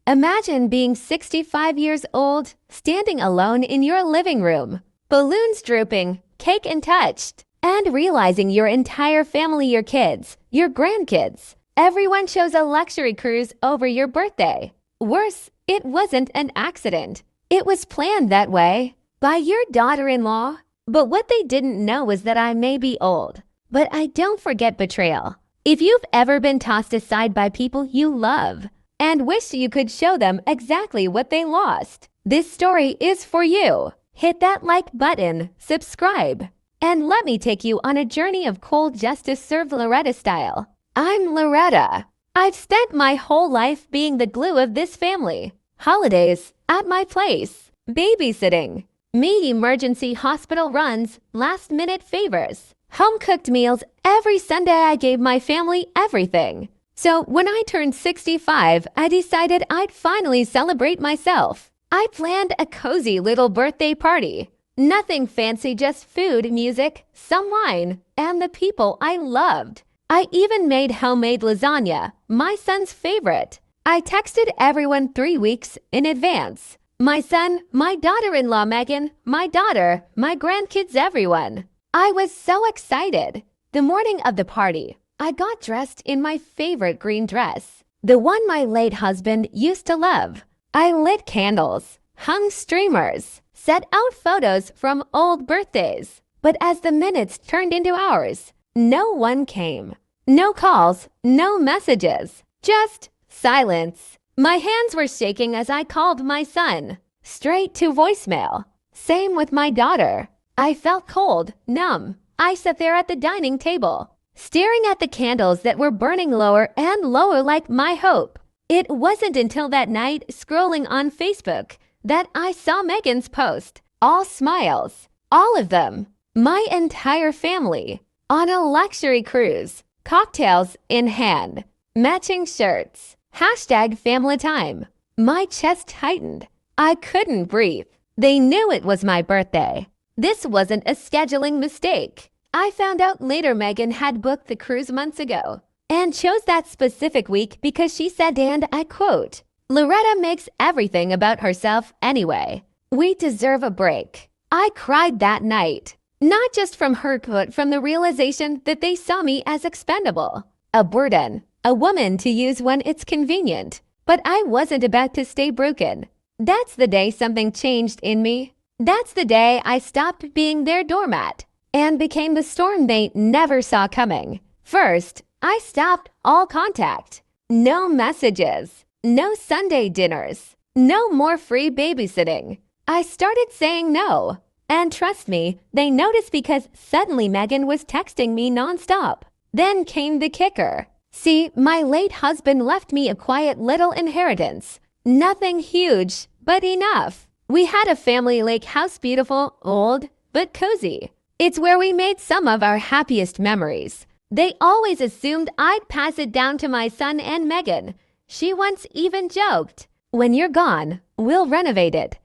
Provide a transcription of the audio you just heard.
Imagine being 65 years old, standing alone in your living room, balloons drooping, cake untouched, and realizing your entire family, your kids, your grandkids, everyone chose a luxury cruise over your birthday. Worse, it wasn't an accident. It was planned that way by your daughter-in-law. But what they didn't know was that I may be old, but I don't forget betrayal. If you've ever been tossed aside by people you love and wish you could show them exactly what they lost, this story is for you. Hit that like button, subscribe, and let me take you on a journey of cold justice served Loretta style. I'm Loretta. I've spent my whole life being the glue of this family. Holidays, at my place, babysitting, me emergency hospital runs, last-minute favors, home-cooked meals. Every Sunday I gave my family everything. So when I turned 65, I decided I'd finally celebrate myself. I planned a cozy little birthday party. Nothing fancy, just food, music, some wine, and the people I loved. I even made homemade lasagna, my son's favorite. I texted everyone 3 weeks in advance. My son, my daughter-in-law Megan, my daughter, my grandkids, everyone. I was so excited. The morning of the party, I got dressed in my favorite green dress, the one my late husband used to love. I lit candles, hung streamers, set out photos from old birthdays. But as the minutes turned into hours, no one came. No calls, no messages, just silence. My hands were shaking as I called my son, straight to voicemail. Same with my daughter. I felt cold, numb. I sat there at the dining table, staring at the candles that were burning lower and lower like my hope. It wasn't until that night, scrolling on Facebook, that I saw Megan's post. All smiles, all of them, my entire family, on a luxury cruise, cocktails in hand, matching shirts. #family time. My chest tightened. I couldn't breathe. They knew it was my birthday. This wasn't a scheduling mistake. I found out later Megan had booked the cruise months ago and chose that specific week because she said, and I quote, "Loretta makes everything about herself anyway. We deserve a break." I cried that night, not just from her, but from the realization that they saw me as expendable, a burden, a woman to use when it's convenient. But I wasn't about to stay broken. That's the day something changed in me. That's the day I stopped being their doormat and became the storm they never saw coming. First, I stopped all contact. No messages, no Sunday dinners, no more free babysitting. I started saying no. And trust me, they noticed because suddenly Megan was texting me nonstop. Then came the kicker. See, my late husband left me a quiet little inheritance. Nothing huge, but enough. We had a family lake house, beautiful, old, but cozy. It's where we made some of our happiest memories. They always assumed I'd pass it down to my son and Megan. She once even joked, "When you're gone, we'll renovate it."